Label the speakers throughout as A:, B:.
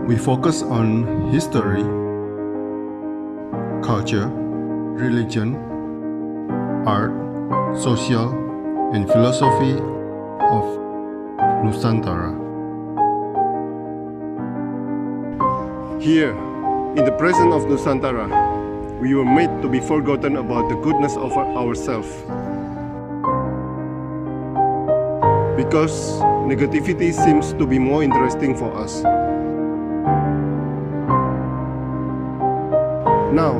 A: We focus on history, culture, religion, art, social, and philosophy of Nusantara.
B: Here, in the presence of Nusantara, we were made to be forgotten about the goodness of ourselves. Because negativity seems to be more interesting for us. Now,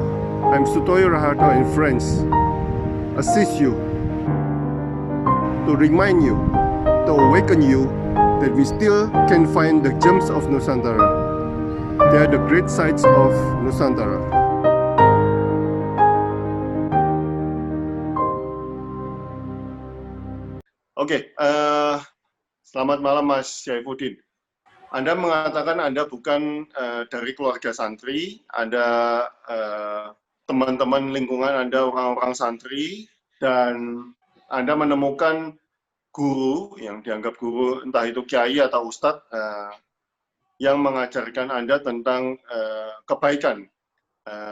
B: I'm Sutoyo Raharto and friends, assist you, to remind you, to awaken you, that we still can find the gems of Nusantara. They are the great sights of Nusantara. Oke, selamat malam Mas Syaifuddin. Anda mengatakan Anda bukan dari keluarga santri, Anda teman-teman lingkungan Anda orang-orang santri, dan Anda menemukan guru yang dianggap guru, entah itu kiai atau ustadz, yang mengajarkan Anda tentang kebaikan,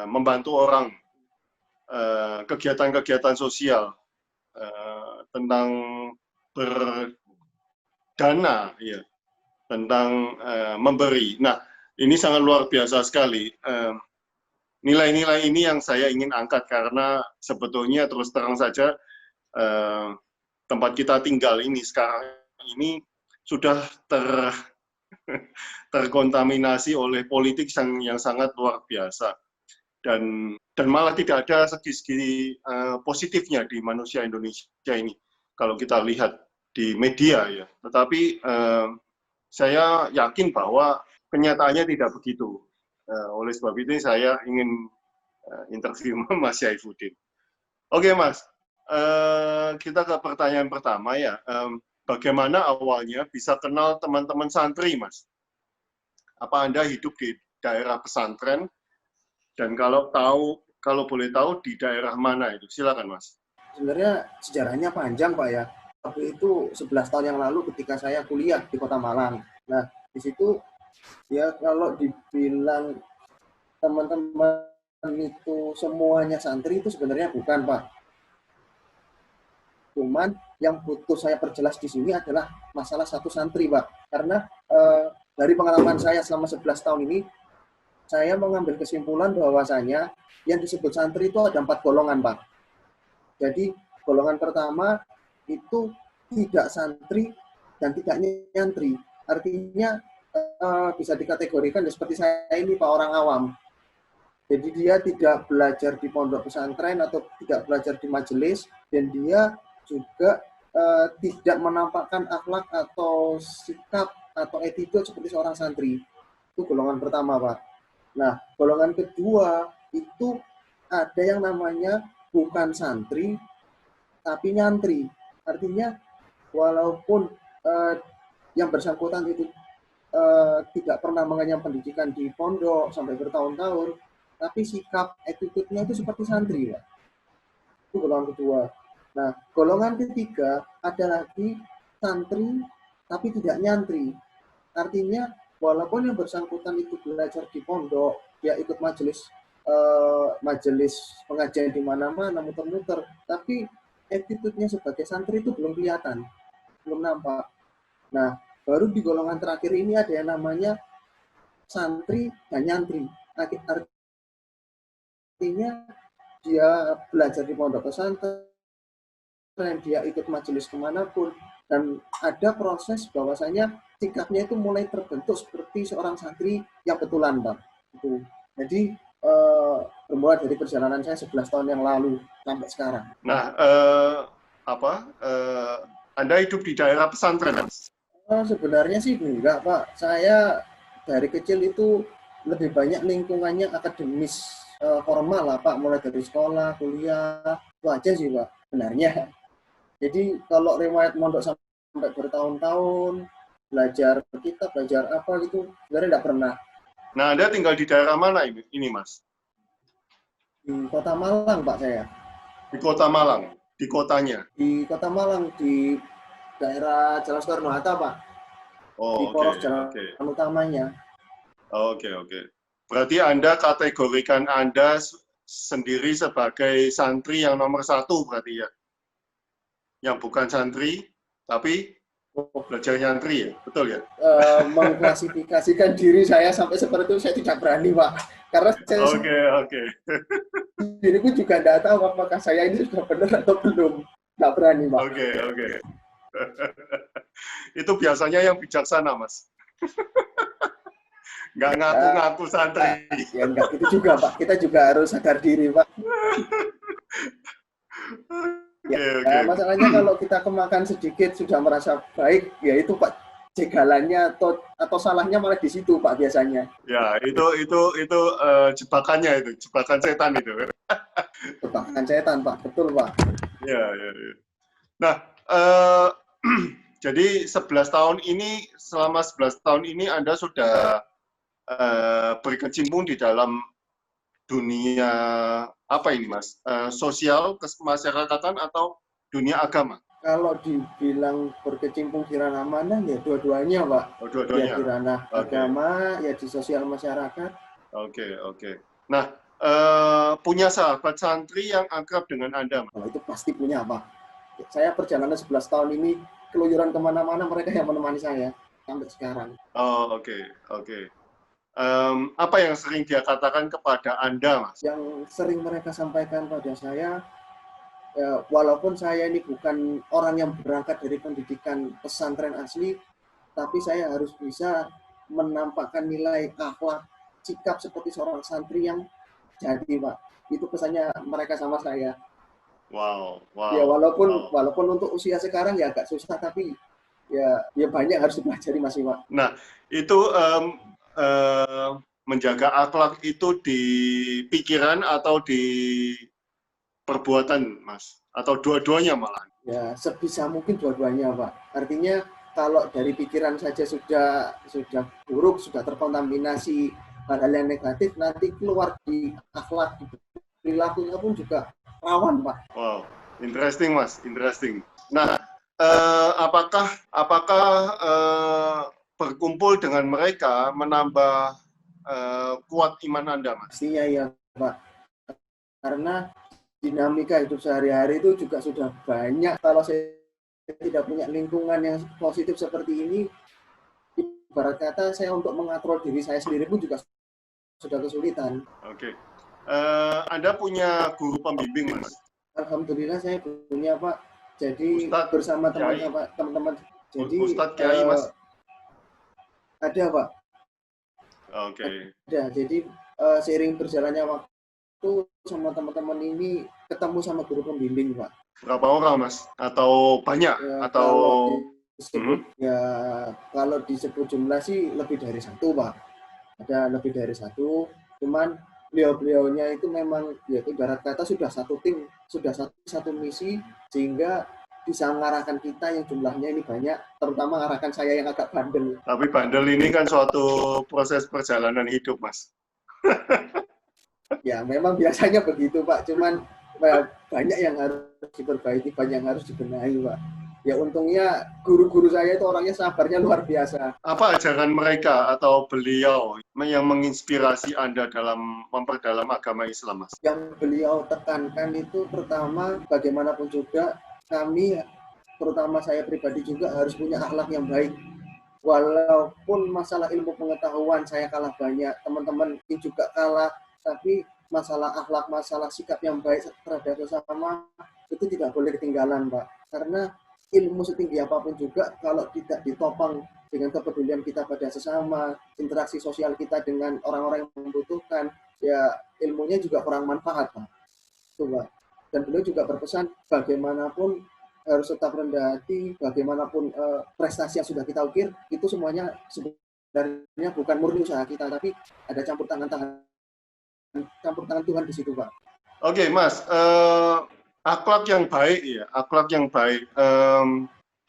B: membantu orang, kegiatan-kegiatan sosial, tentang berdana, ya, tentang memberi. Nah, ini sangat luar biasa sekali. Nilai-nilai ini yang saya ingin angkat karena sebetulnya terus terang saja tempat kita tinggal ini sekarang ini sudah terkontaminasi oleh politik yang sangat luar biasa, dan malah tidak ada segi-segi positifnya di manusia Indonesia ini kalau kita lihat di media, ya. Tetapi saya yakin bahwa kenyataannya tidak begitu. Oleh sebab itu saya ingin interview Mas Syaifuddin. Oke Mas, kita ke pertanyaan pertama ya. Bagaimana awalnya bisa kenal teman-teman santri, Mas? Apa Anda hidup di daerah pesantren? Dan kalau boleh tahu di daerah mana itu? Silakan Mas.
C: Sebenarnya sejarahnya panjang Pak ya. Waktu itu 11 tahun yang lalu ketika saya kuliah di Kota Malang. Nah, di situ ya kalau dibilang teman-teman itu semuanya santri itu sebenarnya bukan Pak. Cuman yang butuh saya perjelas di sini adalah masalah satu santri Pak. Karena dari pengalaman saya selama 11 tahun ini, saya mengambil kesimpulan bahwasanya yang disebut santri itu ada 4 golongan Pak. Jadi golongan pertama itu tidak santri dan tidak nyantri. Artinya bisa dikategorikan seperti saya ini Pak, orang awam. Jadi dia tidak belajar di pondok pesantren atau tidak belajar di majelis, dan dia juga tidak menampakkan akhlak atau sikap atau attitude seperti seorang santri. Itu golongan pertama Pak. Nah, golongan kedua itu ada yang namanya bukan santri tapi nyantri. Artinya walaupun yang bersangkutan itu tidak pernah mengenyam pendidikan di pondok sampai bertahun-tahun, tapi sikap attitude-nya itu seperti santri, Pak. Itu golongan kedua. Nah, golongan ketiga ada lagi santri tapi tidak nyantri. Artinya walaupun yang bersangkutan itu belajar di pondok, dia ikut majelis pengajian di mana-mana, muter-muter, tapi attitude-nya sebagai santri itu belum kelihatan, belum nampak. Nah, baru di golongan terakhir ini ada yang namanya santri dan nyantri. Artinya dia belajar di pondok pesantren, dia ikut majelis kemanapun, dan ada proses bahwasanya sikapnya itu mulai terbentuk seperti seorang santri yang betulan, Bang. Itu. Jadi bermula dari perjalanan saya 11 tahun yang lalu sampai sekarang.
B: Nah, Anda hidup di daerah pesantren?
C: Sebenarnya sih enggak, Pak. Saya dari kecil itu lebih banyak lingkungannya akademis formal lah, Pak. Mulai dari sekolah, kuliah, itu aja sih, Pak, sebenarnya. Jadi kalau riwayat mondok sampai bertahun-tahun, belajar kitab, belajar apa gitu, sebenarnya enggak pernah.
B: Nah, Anda tinggal di daerah mana ini, Mas?
C: Di Kota Malang, Pak, saya.
B: Di Kota Malang? Di kotanya?
C: Di Kota Malang, di daerah Jalan Soekarno-Hatta, Pak. Di poros jalan utamanya.
B: Oke, oke. Berarti Anda kategorikan Anda sendiri sebagai santri yang nomor satu berarti ya? Yang bukan santri, tapi belajar nyantri ya? Betul ya?
C: Mengklasifikasikan diri saya sampai seperti itu saya tidak berani, Pak. Karena saya
B: Oke, oke.
C: sendiri pun juga tidak tahu apakah saya ini sudah benar atau belum. Tidak berani, Pak.
B: Oke, oke. Itu biasanya yang bijaksana, Mas. Nggak ngaku-ngaku santri.
C: Ya enggak gitu juga, Pak. Kita juga harus sadar diri, Pak. Ya,
B: Oke.
C: masalahnya kalau kita kemakan sedikit sudah merasa baik, ya itu Pak jegalannya atau salahnya malah di situ Pak biasanya.
B: Ya, itu jebakannya itu, jebakan setan itu.
C: Jebakan setan Pak, betul Pak.
B: Ya, ya, ya. Nah, jadi 11 tahun ini, selama 11 tahun ini Anda sudah berkecimpung di dalam dunia apa ini Mas? Sosial, kemasyarakatan atau dunia agama?
C: Kalau dibilang berkecimpung di ranah mana, ya dua-duanya Pak.
B: Oh, dua-duanya.
C: Ya di ranah agama, ya di sosial masyarakat.
B: Oke, oke. Nah, punya sahabat santri yang akrab dengan Anda?
C: Kalau itu pasti punya Pak. Saya perjalanan 11 tahun ini, keluyuran kemana-mana mereka yang menemani saya sampai sekarang.
B: Oh, oke, oke. Apa yang sering dia katakan kepada Anda, Mas?
C: Yang sering mereka sampaikan pada saya, ya, walaupun saya ini bukan orang yang berangkat dari pendidikan pesantren asli, tapi saya harus bisa menampakkan nilai akhlak, sikap seperti seorang santri yang jadi, Pak. Itu pesannya mereka sama saya.
B: Wow, wow.
C: Ya walaupun untuk usia sekarang ya agak susah, tapi ya banyak harus dipelajari masih, Pak.
B: Nah, itu menjaga akhlak itu di pikiran atau di perbuatan, Mas? Atau dua-duanya malah?
C: Ya, sebisa mungkin dua-duanya, Pak. Artinya kalau dari pikiran saja sudah buruk, sudah terkontaminasi hal-hal yang negatif, nanti keluar di akhlak, di perilakunya pun juga rawan, Pak.
B: Wow, interesting, Mas, interesting. Nah, apakah berkumpul dengan mereka menambah kuat iman Anda, Mas?
C: Pastinya ya, Pak. Karena dinamika hidup sehari-hari itu juga sudah banyak. Kalau saya tidak punya lingkungan yang positif seperti ini, ibarat kata saya untuk mengatur diri saya sendiri pun juga sudah kesulitan.
B: Oke. Anda punya guru pembimbing, Mas?
C: Alhamdulillah saya punya, Pak. Jadi
B: Ustadz,
C: bersama
B: Kiai.
C: teman-teman. Jadi
B: Ustadz Kiai, Mas?
C: Ada, Pak.
B: Oke.
C: Ada. Jadi seiring berjalannya waktu sama teman-teman ini ketemu sama guru pembimbing, Pak.
B: Berapa orang, Mas? Atau banyak?
C: Ya,
B: atau
C: kalau disebut jumlah sih lebih dari satu, Pak. Ada lebih dari satu. Cuman beliau-beliaunya itu memang ya ibarat kata sudah satu tim, sudah satu misi, sehingga bisa mengarahkan kita yang jumlahnya ini banyak, terutama mengarahkan saya yang agak bandel.
B: Tapi bandel ini kan suatu proses perjalanan hidup, Mas.
C: Ya, memang biasanya begitu, Pak. Cuman banyak yang harus diperbaiki, banyak yang harus dibenahi, Pak. Ya untungnya guru-guru saya itu orangnya sabarnya luar biasa.
B: Apa ajaran mereka atau beliau yang menginspirasi Anda dalam memperdalam agama Islam, Mas?
C: Yang beliau tekankan itu pertama, bagaimanapun juga kami, terutama saya pribadi juga harus punya akhlak yang baik. Walaupun masalah ilmu pengetahuan saya kalah banyak, teman-teman ini juga kalah, tapi masalah akhlak, masalah sikap yang baik terhadap sesama itu tidak boleh ketinggalan, Pak. Karena ilmu setinggi apapun juga kalau tidak ditopang dengan kepedulian kita pada sesama, interaksi sosial kita dengan orang-orang yang membutuhkan, ya ilmunya juga kurang manfaat, Pak. Itu, Pak. Dan beliau juga berpesan bagaimanapun harus tetap rendah hati, bagaimanapun prestasi yang sudah kita ukir, itu semuanya sebenarnya bukan murni usaha kita, tapi ada campur tangan Tuhan di situ, Pak.
B: Oke, Mas. Akhlak yang baik, ya. Akhlak yang baik.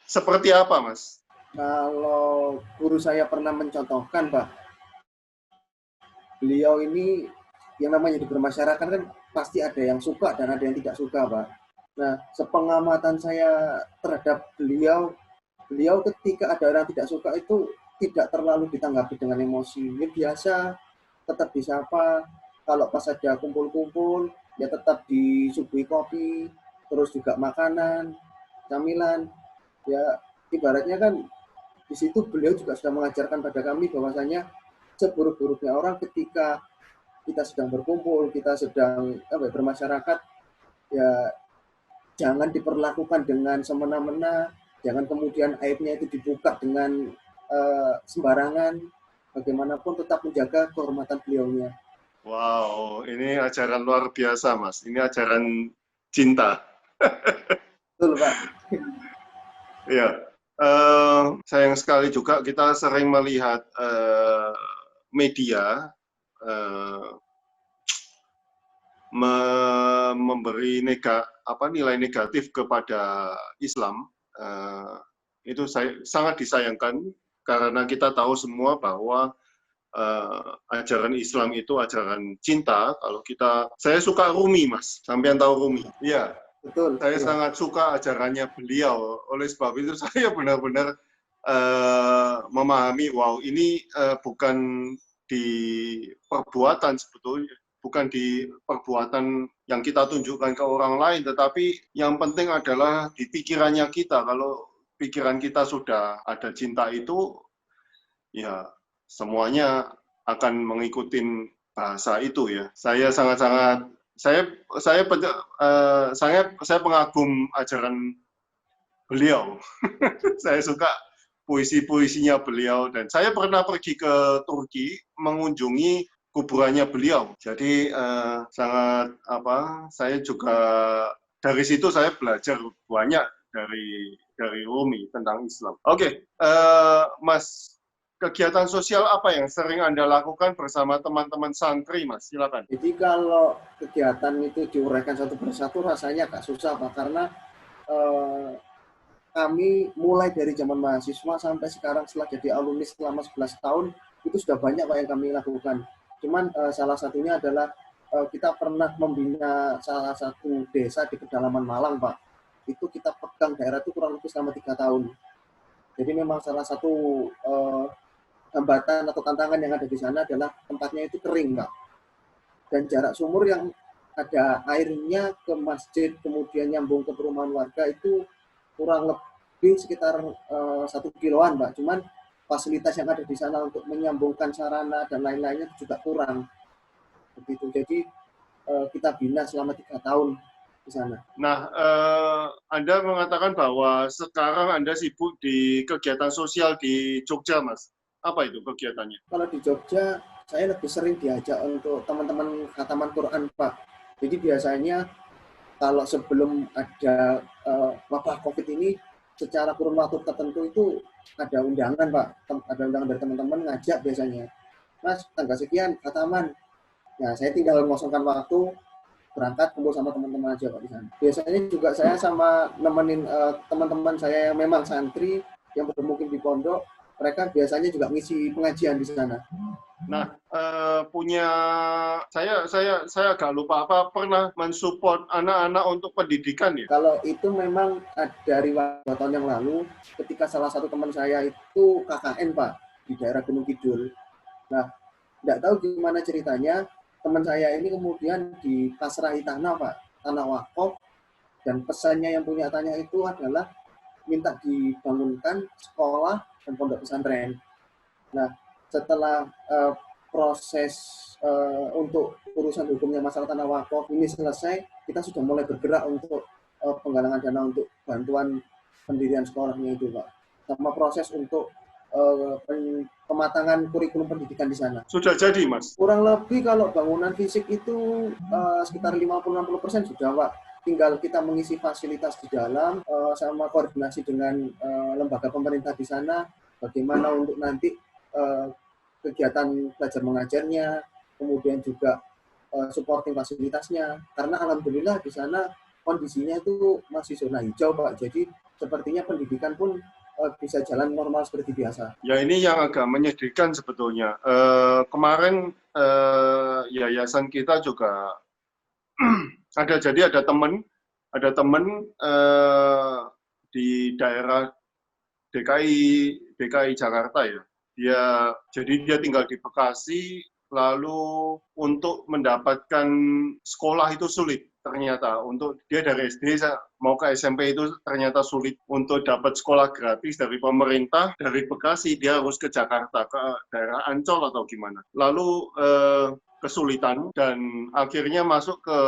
B: Seperti apa, Mas?
C: Kalau guru saya pernah mencontohkan, Pak, beliau ini yang namanya hidup bermasyarakat kan pasti ada yang suka dan ada yang tidak suka, Pak. Nah, sepengamatan saya terhadap beliau ketika ada orang tidak suka itu tidak terlalu ditanggapi dengan emosi. Ya biasa, tetap disapa. Kalau pas ada kumpul-kumpul, ya tetap disuguhi kopi, terus juga makanan, camilan. Ya ibaratnya kan di situ beliau juga sudah mengajarkan pada kami bahwasanya seburuk-buruknya orang ketika kita sedang berkumpul, kita sedang bermasyarakat, ya jangan diperlakukan dengan semena-mena, jangan kemudian aibnya itu dibuka dengan sembarangan, bagaimanapun tetap menjaga kehormatan beliaunya.
B: Wow, ini ajaran luar biasa, Mas. Ini ajaran cinta.
C: Betul, Pak.
B: Ya, sayang sekali juga kita sering melihat media memberi nilai negatif kepada Islam. Itu sangat disayangkan karena kita tahu semua bahwa ajaran Islam itu ajaran cinta. Saya suka Rumi, Mas. Sampean tahu Rumi? Iya.
C: Betul.
B: Saya
C: ya.
B: sangat suka ajarannya beliau. Oleh sebab itu saya benar-benar memahami, wow, ini bukan di perbuatan sebetulnya, bukan di perbuatan yang kita tunjukkan ke orang lain, tetapi yang penting adalah di pikirannya kita. Kalau pikiran kita sudah ada cinta itu, ya semuanya akan mengikuti bahasa itu ya. Saya sangat-sangat saya pengagum ajaran beliau. Saya suka puisi-puisinya beliau dan saya pernah pergi ke Turki mengunjungi kuburannya beliau. Jadi saya juga dari situ saya belajar banyak dari Rumi tentang Islam. Oke, Mas, kegiatan sosial apa yang sering Anda lakukan bersama teman-teman santri, Mas? Silakan.
C: Jadi kalau kegiatan itu diuraikan satu persatu rasanya agak susah, Pak, karena kami mulai dari zaman mahasiswa sampai sekarang setelah jadi alumni selama 11 tahun, itu sudah banyak Pak yang kami lakukan. Cuman salah satunya adalah kita pernah membina salah satu desa di pedalaman Malang, Pak. Itu kita pegang daerah itu kurang lebih selama 3 tahun. Jadi memang salah satu hambatan atau tantangan yang ada di sana adalah tempatnya itu kering, Pak. Dan jarak sumur yang ada airnya ke masjid, kemudian nyambung ke perumahan warga itu kurang lebih sekitar 1 kiloan, Pak. Cuman fasilitas yang ada di sana untuk menyambungkan sarana dan lain-lainnya juga kurang. Begitu. Jadi kita bina selama 3 tahun di sana.
B: Nah, Anda mengatakan bahwa sekarang Anda sibuk di kegiatan sosial di Jogja, Mas. Apa itu kegiatannya?
C: Kalau di Jogja, saya lebih sering diajak untuk teman-teman khataman Quran, Pak. Jadi biasanya kalau sebelum ada wabah COVID ini, secara kurun waktu tertentu itu ada undangan, Pak. Ada undangan dari teman-teman ngajak biasanya. Mas, tanggal sekian, khataman. Nah, saya tinggal mengosongkan waktu, berangkat kumpul sama teman-teman aja, Pak, di sana. Biasanya juga saya sama nemenin teman-teman saya yang memang santri, yang bermukim di pondok, mereka biasanya juga ngisi pengajian di sana.
B: Nah, saya agak lupa apa pernah mensupport anak-anak untuk pendidikan ya?
C: Kalau itu memang dari 2 tahun yang lalu, ketika salah satu teman saya itu KKN, Pak, di daerah Gunung Kidul. Nah, tidak tahu gimana ceritanya, teman saya ini kemudian dipasrahi tanah, Pak, tanah wakaf, dan pesannya yang punya tanah itu adalah minta dibangunkan sekolah dan pondok pesantren. Nah, setelah proses untuk urusan hukumnya masalah tanah wakaf ini selesai, kita sudah mulai bergerak untuk penggalangan dana untuk bantuan pendirian sekolahnya itu, Pak. Sama proses untuk pematangan kurikulum pendidikan di sana.
B: Sudah jadi, Mas?
C: Kurang lebih kalau bangunan fisik itu sekitar 50-60% sudah, Pak. Tinggal kita mengisi fasilitas di dalam, sama koordinasi dengan lembaga pemerintah di sana, bagaimana untuk nanti kegiatan belajar mengajarnya, kemudian juga supporting fasilitasnya. Karena alhamdulillah di sana kondisinya itu masih zona hijau, Pak. Jadi sepertinya pendidikan pun bisa jalan normal seperti biasa.
B: Ya, ini yang agak menyedihkan sebetulnya. Kemarin yayasan kita juga ada teman di daerah DKI Jakarta ya. Dia tinggal di Bekasi, lalu untuk mendapatkan sekolah itu sulit ternyata. Untuk dia dari SD mau ke SMP itu ternyata sulit untuk dapat sekolah gratis dari pemerintah. Dari Bekasi dia harus ke Jakarta, ke daerah Ancol atau gimana. Lalu kesulitan dan akhirnya masuk ke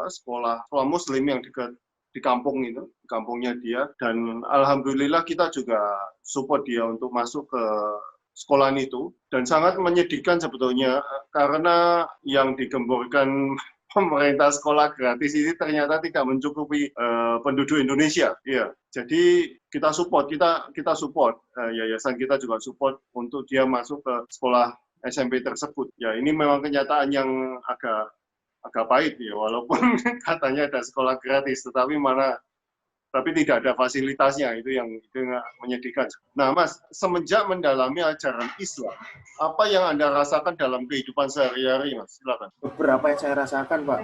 B: sekolah Muslim yang di kampung itu, di kampungnya dia, dan alhamdulillah kita juga support dia untuk masuk ke sekolahan itu, dan sangat menyedihkan sebetulnya karena yang digemborkan pemerintah sekolah gratis ini ternyata tidak mencukupi penduduk Indonesia. Iya, jadi kita support yayasan kita juga support untuk dia masuk ke sekolah SMP tersebut. Ya, ini memang kenyataan yang agak pahit ya, walaupun katanya ada sekolah gratis, tapi tidak ada fasilitasnya, itu yang menyedihkan. Nah, Mas, semenjak mendalami ajaran Islam, apa yang Anda rasakan dalam kehidupan sehari-hari, Mas? Silakan.
C: Beberapa yang saya rasakan, Pak.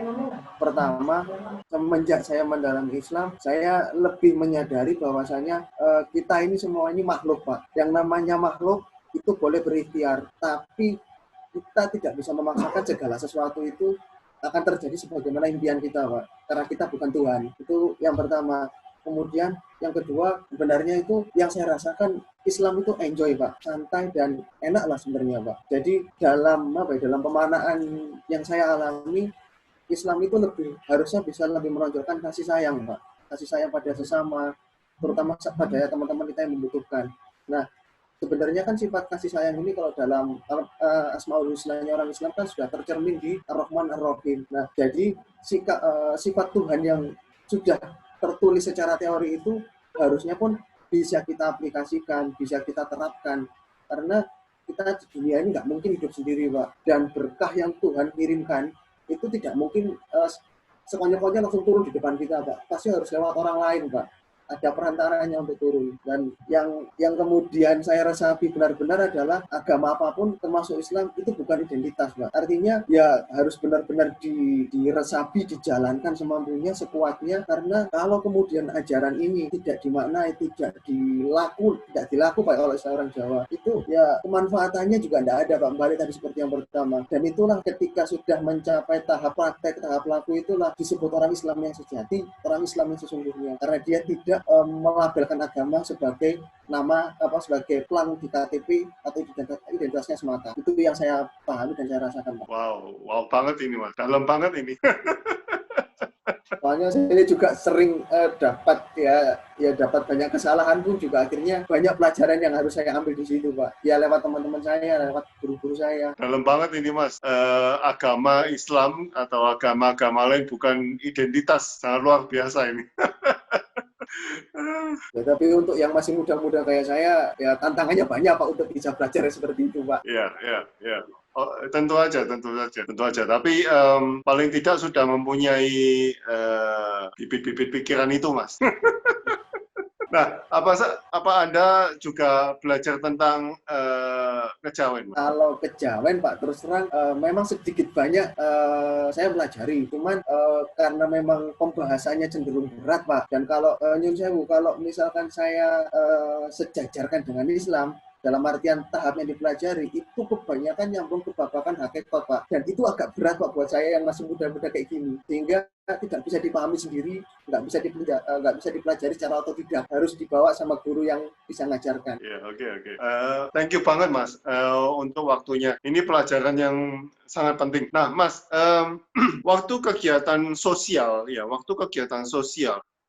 C: Pertama, semenjak saya mendalami Islam, saya lebih menyadari bahwasanya kita ini semua ini makhluk, Pak. Yang namanya makhluk itu boleh berikhtiar, tapi kita tidak bisa memaksakan segala sesuatu itu akan terjadi sebagaimana impian kita, Pak. Karena kita bukan Tuhan. Itu yang pertama. Kemudian yang kedua, sebenarnya itu yang saya rasakan Islam itu enjoy, Pak. Santai dan enak lah sebenarnya, Pak. Jadi dalam pemanaan yang saya alami, Islam itu harusnya bisa lebih menonjolkan kasih sayang, Pak. Kasih sayang pada sesama, terutama pada teman-teman kita yang membutuhkan. Nah, sebenarnya kan sifat kasih sayang ini kalau dalam Asmaul Husna-nya orang Islam kan sudah tercermin di Ar-Rahman Ar-Rahim. Nah, jadi sifat Tuhan yang sudah tertulis secara teori itu harusnya pun bisa kita aplikasikan, bisa kita terapkan. Karena kita di dunia ini nggak mungkin hidup sendiri, Pak. Dan berkah yang Tuhan kirimkan itu tidak mungkin sekonyol-konyol langsung turun di depan kita, Pak. Pasti harus lewat orang lain, Pak. Ada perantaranya untuk turun. Dan yang kemudian saya resapi benar-benar adalah agama apapun termasuk Islam itu bukan identitas, Pak. Artinya ya harus benar-benar diresapi, dijalankan semampunya, sekuatnya, karena kalau kemudian ajaran ini tidak dimaknai, tidak dilaku Pak oleh seorang Jawa, itu ya kemanfaatannya juga tidak ada, Pak. Kembali tadi seperti yang pertama. Dan itulah ketika sudah mencapai tahap praktek, tahap laku, itulah disebut orang Islam yang sejati, orang Islam yang sesungguhnya. Karena dia tidak melabelkan agama sebagai nama sebagai pelang di KTP atau identitasnya semata. Itu yang saya pahami dan saya rasakan, Pak.
B: Wow banget ini, Mas. Dalam banget ini.
C: Soalnya saya juga sering dapat banyak kesalahan pun juga akhirnya banyak pelajaran yang harus saya ambil di situ, Pak. Ya lewat teman-teman saya, lewat guru-guru saya.
B: Dalam banget ini, Mas. Agama Islam atau agama-agama lain bukan identitas, sangat luar biasa ini.
C: Ya, tapi untuk yang masih muda-muda kayak saya, ya tantangannya banyak, Pak, untuk bisa belajar seperti itu, Pak.
B: Iya. Oh, tentu aja. Tapi paling tidak sudah mempunyai bibit-bibit pikiran itu, Mas. Nah, apa Anda juga belajar tentang kejawen?
C: Kalau kejawen, Pak, terus terang memang sedikit banyak saya pelajari. Cuman karena memang pembahasannya cenderung berat, Pak. Dan kalau nyun sewu, kalau misalkan saya sejajarkan dengan Islam, dalam artian tahap yang dipelajari, itu kebanyakan nyambung ke babakan hakikat, Pak. Dan itu agak berat, Pak, buat saya yang masih muda-muda kayak gini. Sehingga tidak bisa dipahami sendiri, nggak bisa dipelajari secara otodidak. Harus dibawa sama guru yang bisa ngajarkan.
B: Ya, oke. Thank you banget, Mas, untuk waktunya. Ini pelajaran yang sangat penting. Nah, Mas, waktu kegiatan sosial,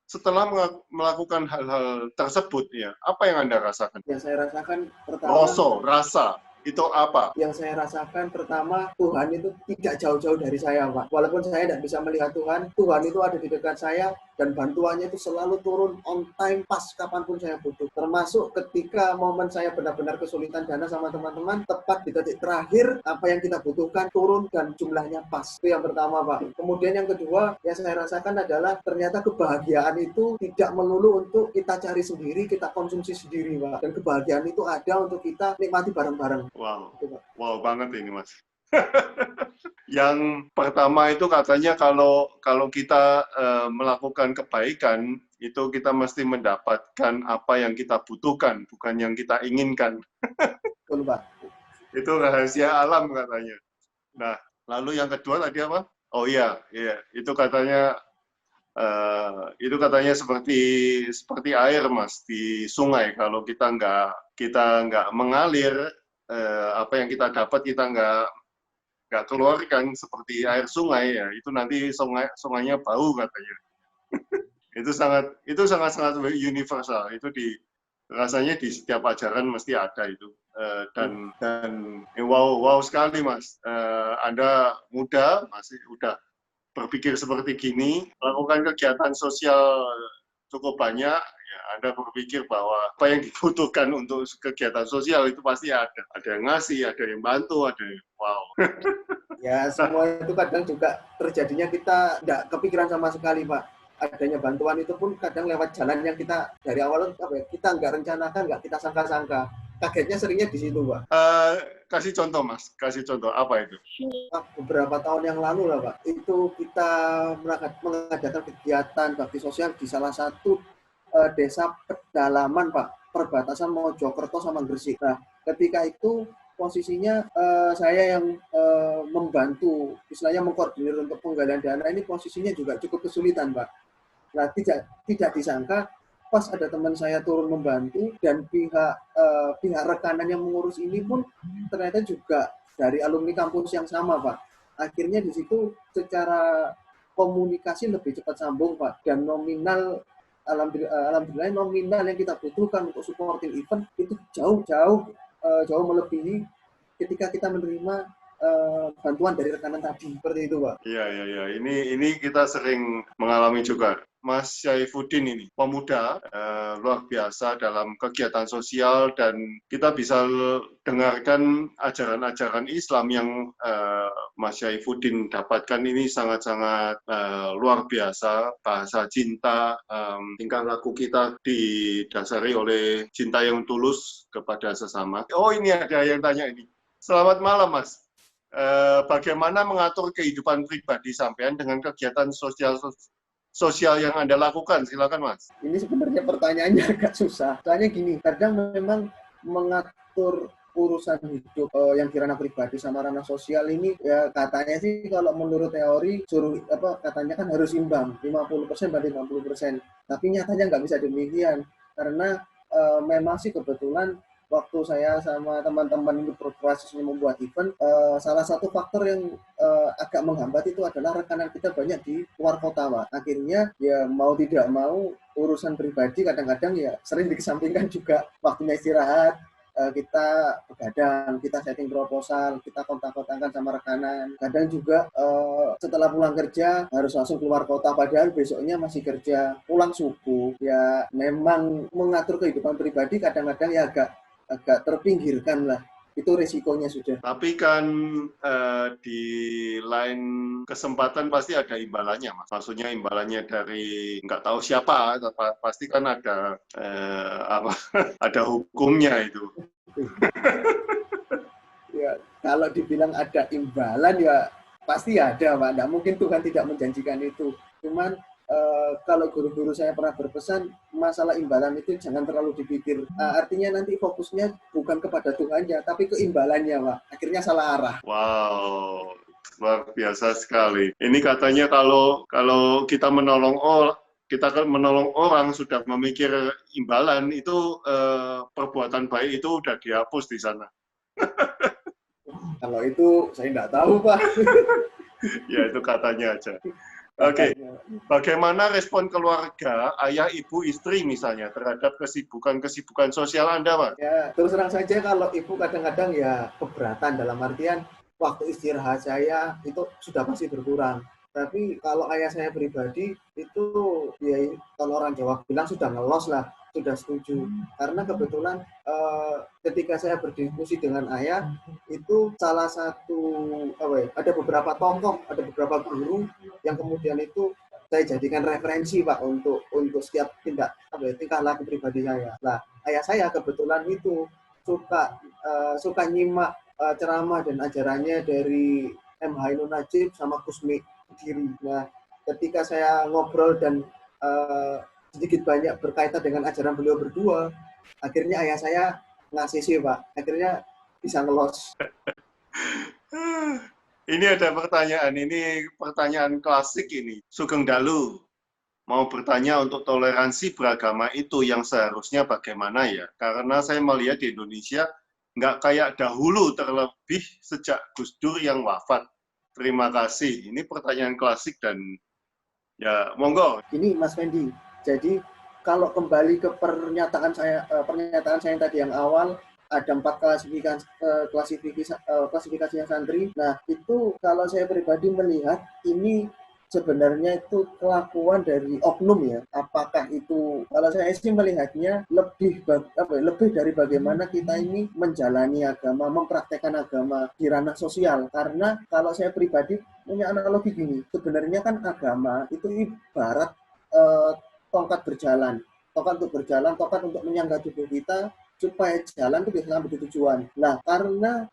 B: setelah melakukan hal-hal tersebut, ya, apa yang Anda rasakan?
C: Yang saya rasakan pertama,
B: rasa, itu apa?
C: Yang saya rasakan pertama, Tuhan itu tidak jauh-jauh dari saya, Pak. Walaupun saya tidak bisa melihat Tuhan, Tuhan itu ada di dekat saya, dan bantuannya itu selalu turun on time, pas kapanpun saya butuh. Termasuk ketika momen saya benar-benar kesulitan dana sama teman-teman, tepat di detik terakhir, apa yang kita butuhkan turun dan jumlahnya pas. Itu yang pertama, Pak. Kemudian yang kedua, yang saya rasakan adalah ternyata kebahagiaan itu tidak melulu untuk kita cari sendiri, kita konsumsi sendiri, Pak. Dan kebahagiaan itu ada untuk kita nikmati bareng-bareng.
B: Wow banget ini, Mas. Yang pertama itu katanya kalau kita melakukan kebaikan, itu kita mesti mendapatkan apa yang kita butuhkan, bukan yang kita inginkan.
C: Betul, Pak.
B: Itu rahasia alam katanya. Nah, lalu yang kedua tadi apa? Oh iya, itu katanya seperti air, Mas, di sungai. Kalau kita nggak mengalir, apa yang kita dapat kita nggak keluarkan seperti air sungai, ya itu nanti sungainya bau katanya. Itu sangat universal. Rasanya di setiap ajaran mesti ada itu. Dan wow sekali, Mas. Anda muda, masih udah berpikir seperti gini, melakukan kegiatan sosial cukup banyak, ya Anda berpikir bahwa apa yang dibutuhkan untuk kegiatan sosial itu pasti ada. Ada yang ngasih, ada yang bantu, ada yang wow.
C: Ya, semua itu kadang juga terjadinya kita nggak kepikiran sama sekali, Pak. Adanya bantuan itu pun kadang lewat jalan yang kita dari awal kita nggak rencanakan, nggak kita sangka-sangka. Kagetnya seringnya di situ, Pak.
B: Kasih contoh, Mas. Kasih contoh, apa itu?
C: Beberapa tahun yang lalu lah, Pak. Itu kita mengadakan kegiatan bakti sosial di salah satu desa pedalaman, Pak. Perbatasan Mojokerto sama Gresik. Nah, ketika itu posisinya saya yang membantu, istilahnya mengkoordinir untuk penggalian dana ini posisinya juga cukup kesulitan, Pak. Nah, tidak disangka pas ada teman saya turun membantu dan pihak rekanan yang mengurus ini pun ternyata juga dari alumni kampus yang sama, Pak. Akhirnya di situ secara komunikasi lebih cepat sambung, Pak, dan nominal alhamdulillah nominal yang kita butuhkan untuk supporting event itu jauh melebihi ketika kita menerima bantuan dari rekanan tadi, seperti itu, Pak.
B: Iya. Ini kita sering mengalami juga. Mas Syaifuddin ini pemuda luar biasa dalam kegiatan sosial, dan kita bisa dengarkan ajaran-ajaran Islam yang Mas Syaifuddin dapatkan ini sangat-sangat luar biasa. Bahasa cinta, tingkah laku kita didasari oleh cinta yang tulus kepada sesama. Oh, ini ada yang tanya ini. Selamat malam, Mas. Bagaimana mengatur kehidupan pribadi sampean dengan kegiatan sosial yang Anda lakukan? Silakan, Mas.
C: Ini sebenarnya pertanyaannya agak susah. Soalnya gini, kadang memang mengatur urusan hidup yang di ranah pribadi sama ranah sosial ini, ya katanya sih kalau menurut teori katanya kan harus imbang, 50% banding 50%. Tapi nyatanya nggak bisa demikian, karena memang sih kebetulan waktu saya sama teman-teman ini prosesnya membuat event, salah satu faktor yang agak menghambat itu adalah rekanan kita banyak di luar kota, Pak. Akhirnya ya mau tidak mau urusan pribadi kadang-kadang ya sering dikesampingkan juga. Waktunya istirahat, kita begadang, kita setting proposal, kita kontak-kontakan sama rekanan. Kadang juga setelah pulang kerja harus langsung keluar kota, padahal besoknya masih kerja, pulang subuh. Ya memang mengatur kehidupan pribadi kadang-kadang ya agak terpinggirkan lah. Itu resikonya sudah.
B: Tapi kan di lain kesempatan pasti ada imbalannya, Mas. Maksudnya imbalannya dari nggak tahu siapa, pasti kan ada ada hukumnya itu.
C: Ya, kalau dibilang ada imbalan ya pasti ada, Pak. Nggak mungkin Tuhan tidak menjanjikan itu. Cuman kalau guru-guru saya pernah berpesan, masalah imbalan itu jangan terlalu dipikir. Artinya nanti fokusnya bukan kepada Tuhannya, tapi ke imbalannya, Pak. Akhirnya salah arah.
B: Wow, luar biasa sekali. Ini katanya kalau kita menolong orang sudah memikir imbalan, itu perbuatan baik itu udah dihapus di sana.
C: Kalau itu saya nggak tahu, Pak.
B: Ya, itu katanya aja. Oke. Bagaimana respon keluarga, ayah, ibu, istri misalnya terhadap kesibukan sosial Anda, Pak?
C: Ya, terus terang saja kalau ibu kadang-kadang ya keberatan, dalam artian waktu istirahat saya itu sudah pasti berkurang. Tapi kalau ayah saya pribadi itu ya kalau orang Jawa bilang sudah ngelos lah, sudah setuju. Karena kebetulan ketika saya berdiskusi dengan ayah itu salah satu ada beberapa tokoh, ada beberapa guru yang kemudian itu saya jadikan referensi, Pak, untuk setiap tingkah laku pribadi saya. Nah, ayah saya kebetulan itu suka nyimak ceramah dan ajarannya dari M. Hainun Najib sama Kusmi Kediri. Nah, ketika saya ngobrol dan sedikit banyak berkaitan dengan ajaran beliau berdua, akhirnya ayah saya ngasih sih, Pak. Akhirnya bisa ngelos.
B: Ini ada pertanyaan, ini pertanyaan klasik ini. Sugeng Dalu mau bertanya untuk toleransi beragama itu yang seharusnya bagaimana ya? Karena saya melihat di Indonesia nggak kayak dahulu, terlebih sejak Gus Dur yang wafat. Terima kasih. Ini pertanyaan klasik dan ya monggo.
C: Ini Mas Fendi, jadi kalau kembali ke pernyataan saya yang tadi yang awal, ada 4 klasifikasi yang santri. Nah, itu kalau saya pribadi melihat ini sebenarnya itu kelakuan dari oknum ya. Apakah itu, kalau saya sih melihatnya lebih dari bagaimana kita ini menjalani agama, mempraktekkan agama di ranah sosial. Karena kalau saya pribadi punya analogi gini, sebenarnya kan agama itu ibarat tongkat berjalan. Tongkat untuk berjalan, tongkat untuk menyangga tubuh kita, supaya jalan itu bisa sampai di tujuan. Nah, karena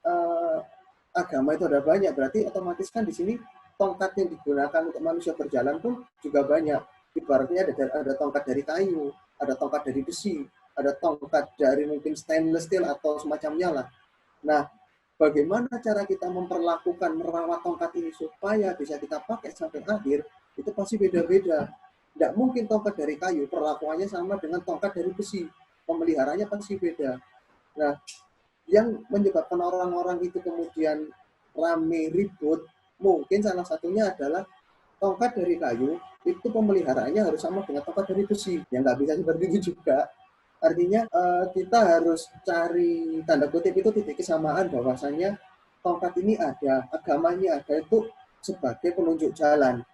C: agama itu ada banyak, berarti otomatis kan di sini tongkat yang digunakan untuk manusia berjalan pun juga banyak. Ibaratnya ada tongkat dari kayu, ada tongkat dari besi, ada tongkat dari mungkin stainless steel atau semacamnya lah. Nah, bagaimana cara kita memperlakukan, merawat tongkat ini supaya bisa kita pakai sampai akhir, itu pasti beda-beda. Tidak mungkin tongkat dari kayu, perlakuannya sama dengan tongkat dari besi. Pemeliharanya pasti beda. Nah, yang menyebabkan orang-orang itu kemudian rame ribut, mungkin salah satunya adalah tongkat dari kayu itu pemeliharaannya harus sama dengan tongkat dari besi. Ya nggak bisa seperti itu juga. Artinya kita harus cari tanda kutip itu titik kesamaan, bahwasanya tongkat ini ada, agamanya ada, itu sebagai penunjuk jalan.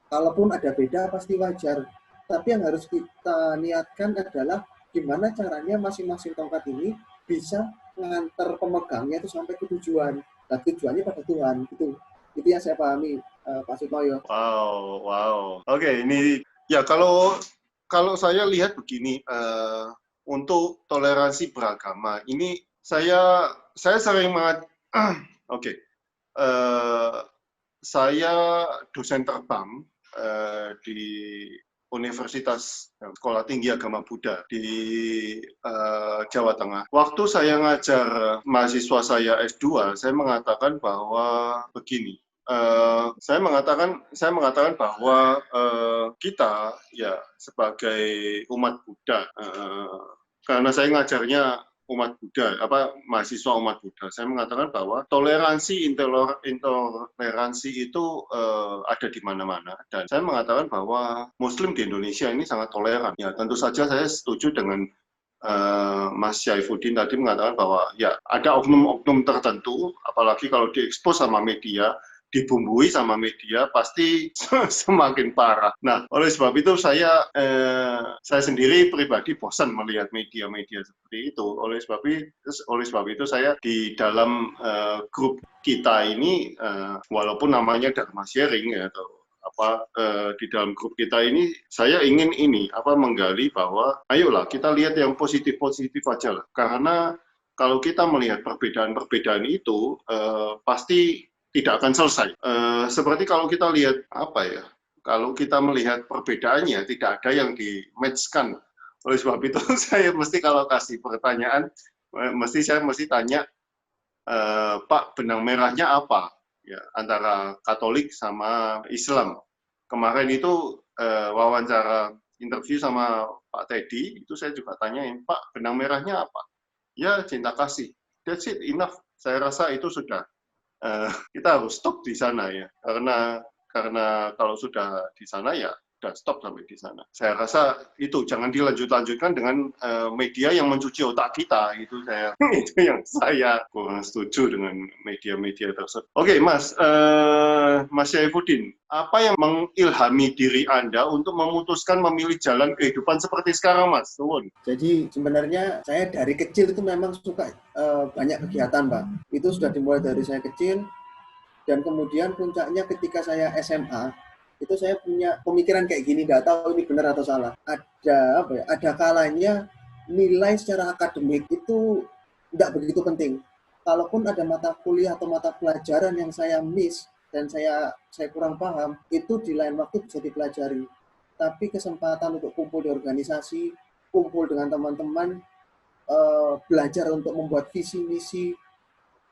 C: Kalaupun ada beda pasti wajar. Tapi yang harus kita niatkan adalah gimana caranya masing-masing tongkat ini bisa mengantar pemegangnya itu sampai ke tujuan. Nah, tujuannya pada Tuhan. Itu yang saya pahami, Pak Sutmoyo.
B: Wow. Oke, ini ya kalau saya lihat begini, untuk toleransi beragama ini saya sering saya dosen terbang di Universitas Sekolah Tinggi Agama Buddha di Jawa Tengah. Waktu saya ngajar mahasiswa saya S2, saya mengatakan bahwa begini. Saya mengatakan bahwa kita ya sebagai umat Buddha, karena saya ngajarnya umat Buddha, mahasiswa umat Buddha, saya mengatakan bahwa toleransi, intoleransi itu ada di mana-mana. Dan saya mengatakan bahwa Muslim di Indonesia ini sangat toleran. Ya, tentu saja saya setuju dengan Mas Syaifuddin tadi mengatakan bahwa ya ada oknum-oknum tertentu, apalagi kalau diekspos sama media, dibumbui sama media, pasti semakin parah. Nah, oleh sebab itu saya sendiri pribadi bosan melihat media-media seperti itu. Oleh sebab itu saya di dalam grup kita ini, walaupun namanya Dharma Sharing ya, atau di dalam grup kita ini, saya ingin menggali bahwa ayolah kita lihat yang positif-positif aja lah. Karena kalau kita melihat perbedaan-perbedaan itu, pasti tidak akan selesai. Seperti kalau kita lihat kalau kita melihat perbedaannya tidak ada yang di-match-kan. Oleh sebab itu saya kalau kasih pertanyaan, saya mesti tanya, Pak, benang merahnya apa? Ya, antara Katolik sama Islam. Kemarin itu wawancara interview sama Pak Teddy, itu saya juga tanyain, Pak, benang merahnya apa? Ya, cinta kasih. That's it, enough. Saya rasa itu sudah. Kita harus stop di sana ya, karena kalau sudah di sana ya sudah stop sampai di sana. Saya rasa itu jangan dilanjutkan dengan media yang mencuci otak kita. Itu yang saya kurang setuju dengan media-media tersebut. Oke, Mas Syaifuddin, apa yang mengilhami diri Anda untuk memutuskan memilih jalan kehidupan seperti sekarang, Mas?
C: Jadi sebenarnya saya dari kecil itu memang suka banyak kegiatan, Pak. Itu sudah dimulai dari saya kecil, dan kemudian puncaknya ketika saya SMA, itu saya punya pemikiran kayak gini, nggak tahu ini benar atau salah. Ada kalanya nilai secara akademik itu nggak begitu penting. kalaupun ada mata kuliah atau mata pelajaran yang saya miss dan saya kurang paham, itu di lain waktu bisa dipelajari. Tapi kesempatan untuk kumpul di organisasi, kumpul dengan teman-teman, belajar untuk membuat visi misi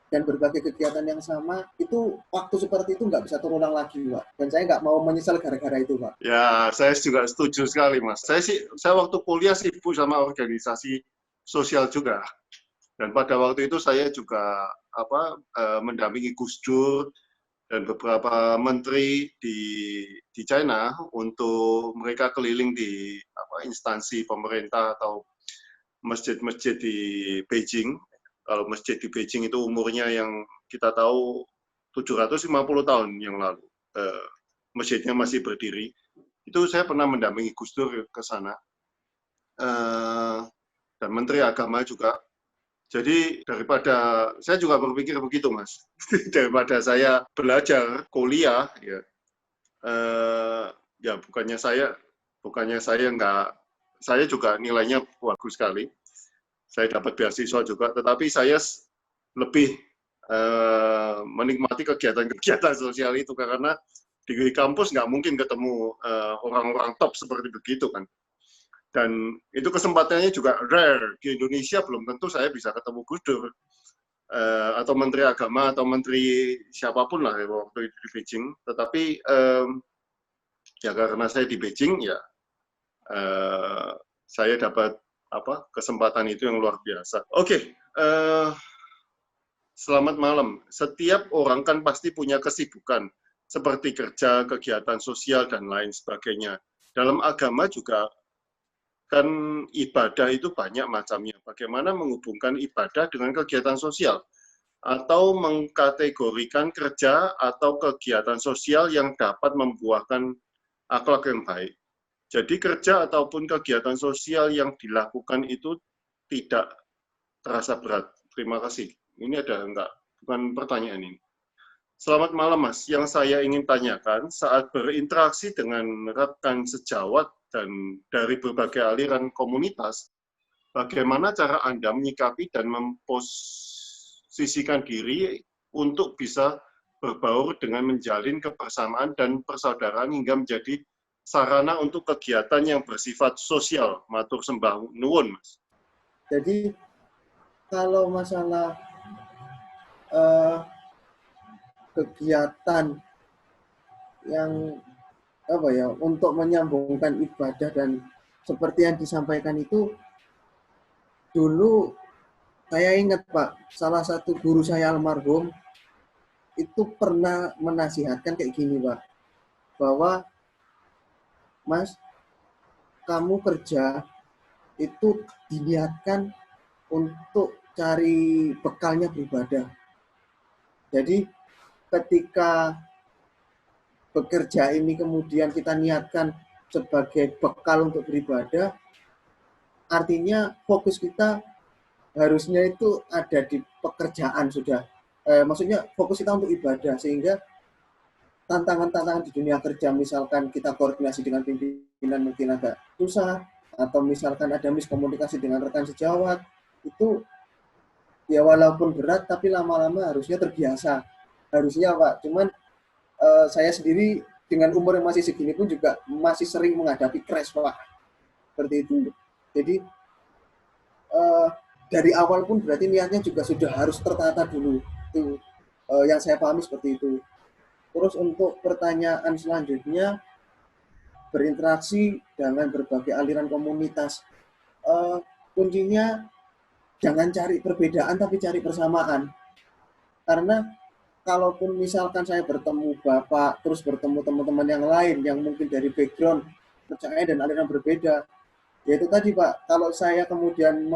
C: dan berbagai kegiatan yang sama, itu waktu seperti itu nggak bisa terulang lagi, Pak. Dan saya nggak mau menyesal gara-gara itu, Pak.
B: Ya, saya juga setuju sekali, Mas. Saya waktu kuliah sibuk sama organisasi sosial juga. Dan pada waktu itu saya juga mendampingi Gus Dur dan beberapa menteri di China untuk mereka keliling di instansi pemerintah atau masjid-masjid di Beijing. Kalau masjid di Beijing itu umurnya yang kita tahu 750 tahun yang lalu. Masjidnya masih berdiri. Itu saya pernah mendampingi Gus Dur ke sana. Dan Menteri Agama juga. Jadi daripada, saya juga berpikir begitu, Mas. Daripada saya belajar, kuliah, ya bukannya saya saya juga nilainya bagus sekali. Saya dapat beasiswa juga, tetapi saya lebih menikmati kegiatan-kegiatan sosial itu karena di kampus nggak mungkin ketemu orang-orang top seperti begitu kan. Dan itu kesempatannya juga rare. Di Indonesia belum tentu saya bisa ketemu Gus Dur atau Menteri Agama atau Menteri siapapun lah waktu itu di Beijing. Tetapi ya karena saya di Beijing ya saya dapat kesempatan itu yang luar biasa. Oke, selamat malam. Setiap orang kan pasti punya kesibukan seperti kerja, kegiatan sosial dan lain sebagainya. Dalam agama juga kan ibadah itu banyak macamnya. Bagaimana menghubungkan ibadah dengan kegiatan sosial atau mengkategorikan kerja atau kegiatan sosial yang dapat membuahkan akhlak yang baik. Jadi kerja ataupun kegiatan sosial yang dilakukan itu tidak terasa berat. Terima kasih. Ini ada enggak? Bukan pertanyaan ini. Selamat malam, Mas. Yang saya ingin tanyakan, saat berinteraksi dengan rekan sejawat dan dari berbagai aliran komunitas, bagaimana cara Anda menyikapi dan memposisikan diri untuk bisa berbaur dengan menjalin kebersamaan dan persaudaraan hingga menjadi sarana untuk kegiatan yang bersifat sosial. Matur sembah nuwun, Mas.
C: Jadi kalau masalah kegiatan yang untuk menyambungkan ibadah dan seperti yang disampaikan itu, dulu saya ingat, Pak, salah satu guru saya almarhum itu pernah menasihatkan kayak gini, Pak, bahwa Mas, kamu kerja itu diniatkan untuk cari bekalnya beribadah. Jadi ketika bekerja ini kemudian kita niatkan sebagai bekal untuk beribadah, artinya fokus kita harusnya itu ada di pekerjaan sudah. Maksudnya fokus kita untuk ibadah, sehingga tantangan-tantangan di dunia kerja, misalkan kita koordinasi dengan pimpinan mungkin agak susah, atau misalkan ada miskomunikasi dengan rekan sejawat, itu ya walaupun berat, tapi lama-lama harusnya terbiasa. Harusnya, Pak. Cuman saya sendiri dengan umur yang masih segini pun juga masih sering menghadapi crash, Pak. Seperti itu. Jadi dari awal pun berarti niatnya juga sudah harus tertata dulu. Itu yang saya pahami seperti itu. Terus untuk pertanyaan selanjutnya, berinteraksi dengan berbagai aliran komunitas. Kuncinya jangan cari perbedaan tapi cari persamaan. Karena kalaupun misalkan saya bertemu Bapak, terus bertemu teman-teman yang lain yang mungkin dari background percaya dan aliran berbeda, yaitu tadi, Pak, kalau saya kemudian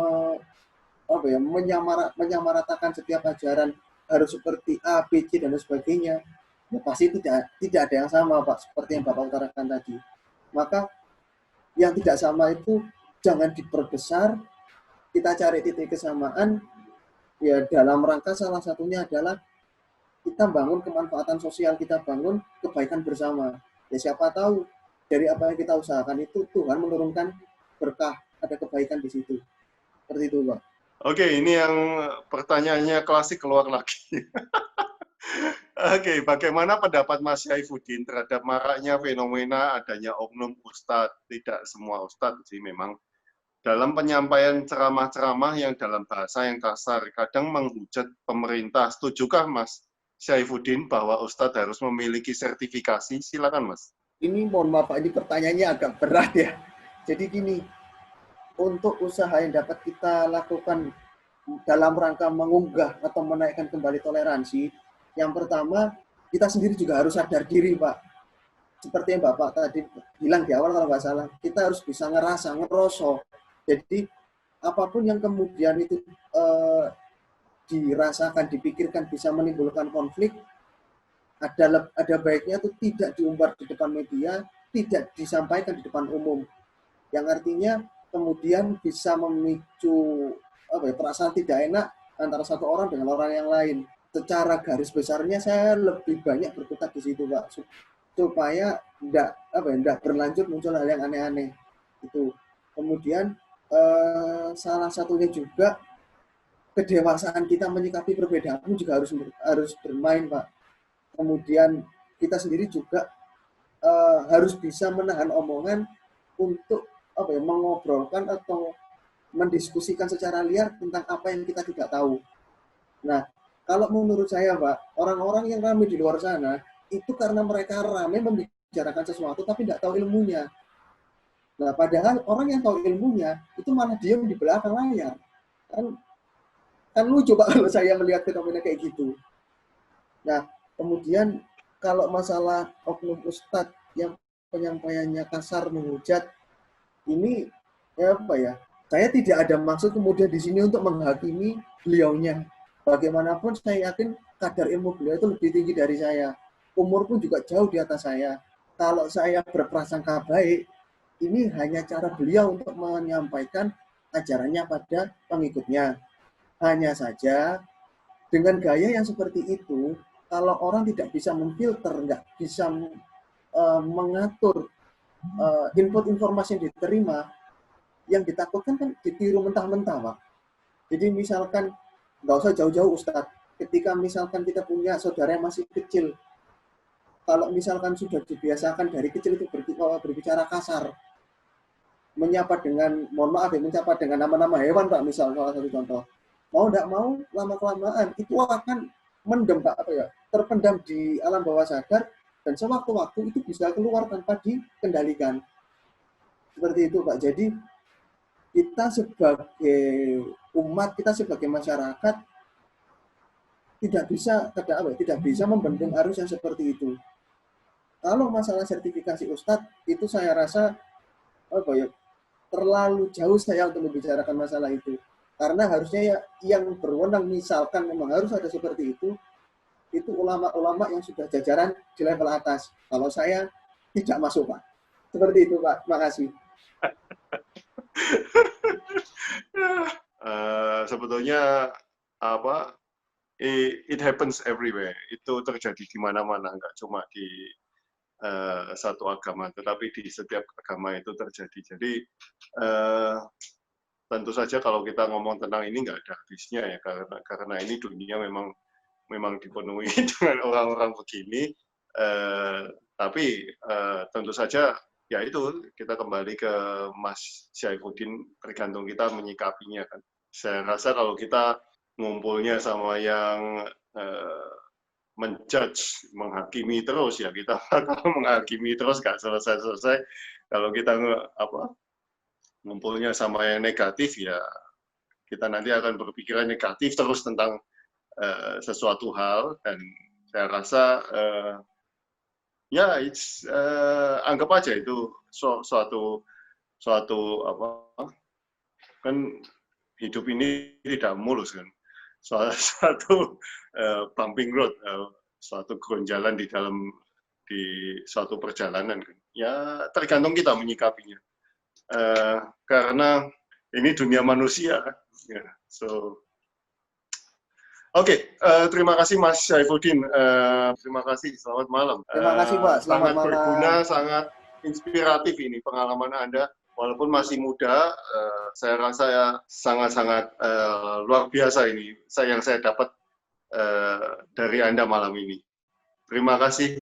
C: menyamaratakan setiap ajaran harus seperti A, B, C, dan sebagainya, ya pasti tidak ada yang sama, Pak, seperti yang Bapak utarakan tadi. Maka yang tidak sama itu jangan diperbesar, kita cari titik kesamaan, ya dalam rangka salah satunya adalah kita bangun kemanfaatan sosial, kita bangun kebaikan bersama. Ya siapa tahu dari apa yang kita usahakan itu Tuhan menurunkan berkah, ada kebaikan di situ. Seperti itu, Pak.
B: Oke, ini yang pertanyaannya klasik keluar lagi. Oke, bagaimana pendapat Mas Syaifuddin terhadap maraknya fenomena adanya oknum ustadz, tidak semua ustadz sih memang, dalam penyampaian ceramah-ceramah yang dalam bahasa yang kasar, kadang menghujat pemerintah. Setujukah Mas Syaifuddin bahwa ustadz harus memiliki sertifikasi? Silakan Mas.
C: Ini mohon maaf Pak, ini pertanyaannya agak berat ya. Jadi gini, untuk usaha yang dapat kita lakukan dalam rangka mengunggah atau menaikkan kembali toleransi, yang pertama kita sendiri juga harus sadar diri Pak. Seperti yang Bapak tadi bilang di awal kalau nggak salah, kita harus bisa ngerasa, ngerosok. Jadi apapun yang kemudian itu dirasakan, dipikirkan bisa menimbulkan konflik, ada baiknya itu tidak diumbar di depan media, tidak disampaikan di depan umum. Yang artinya kemudian bisa memicu perasaan tidak enak antara satu orang dengan orang yang lain. Secara garis besarnya saya lebih banyak berkutat di situ Pak, supaya tidak berlanjut muncul hal yang aneh-aneh itu. Kemudian salah satunya juga kedewasaan kita menyikapi perbedaan juga harus bermain Pak. Kemudian kita sendiri juga harus bisa menahan omongan untuk mengobrolkan atau mendiskusikan secara liar tentang apa yang kita tidak tahu. Nah, kalau menurut saya, Pak, orang-orang yang ramai di luar sana itu karena mereka ramai membicarakan sesuatu tapi tidak tahu ilmunya. Nah, padahal orang yang tahu ilmunya itu malah diam di belakang layar. Kan lucu Pak kalau saya melihat fenomena kayak gitu. Nah, kemudian kalau masalah oknum ustadz yang penyampaiannya kasar menghujat, ini saya tidak ada maksud kemudian di sini untuk menghakimi beliaunya. Bagaimanapun saya yakin kadar ilmu beliau itu lebih tinggi dari saya. Umur pun juga jauh di atas saya. Kalau saya berprasangka baik, ini hanya cara beliau untuk menyampaikan ajarannya pada pengikutnya. Hanya saja dengan gaya yang seperti itu, kalau orang tidak bisa memfilter, nggak bisa mengatur input informasi yang diterima, yang ditakutkan kan ditiru mentah-mentah, Pak. Jadi misalkan, nggak usah jauh-jauh Ustadz, ketika misalkan kita punya saudara yang masih kecil, kalau misalkan sudah dibiasakan dari kecil itu berbicara kasar, menyapa dengan, mohon maaf ya, menyapa dengan nama-nama hewan, Pak, misal salah satu contoh. Mau tidak mau, lama-kelamaan itu akan mendem, Pak, terpendam di alam bawah sadar, dan sewaktu-waktu itu bisa keluar tanpa dikendalikan. Seperti itu, Pak. Jadi kita sebagai umat, kita sebagai masyarakat tidak bisa membendung arus yang seperti itu. Kalau masalah sertifikasi Ustadz, itu saya rasa terlalu jauh saya untuk membicarakan masalah itu. Karena harusnya ya yang berwenang, misalkan memang harus ada seperti itu ulama-ulama yang sudah jajaran di level atas. Kalau saya tidak masuk, Pak. Seperti itu, Pak. Makasih.
B: Sebetulnya it happens everywhere. Itu terjadi di mana-mana, nggak cuma di satu agama, tetapi di setiap agama itu terjadi. Jadi tentu saja kalau kita ngomong tentang ini nggak ada habisnya ya, karena ini dunia memang dipenuhi dengan orang-orang begini. Tapi tentu saja ya itu kita kembali ke Mas Syaifuddin, tergantung kita menyikapinya kan. Saya rasa kalau kita ngumpulnya sama yang menjudge, menghakimi terus ya, kita kalau menghakimi terus nggak selesai-selesai. Kalau kita ngumpulnya sama yang negatif ya, kita nanti akan berpikiran negatif terus tentang sesuatu hal. Dan saya rasa ya anggap aja itu suatu kan hidup ini tidak mulus kan, suatu bumping road, suatu gonjalan di suatu perjalanan kan. Ya tergantung kita menyikapinya, karena ini dunia manusia kan. Oke, terima kasih Mas Syaifuddin. Terima kasih, selamat malam.
C: Terima kasih Pak, selamat
B: sangat
C: malam.
B: Berguna, sangat inspiratif ini pengalaman Anda. walaupun masih muda, saya rasa ya sangat-sangat luar biasa ini yang saya dapat dari Anda malam ini. Terima kasih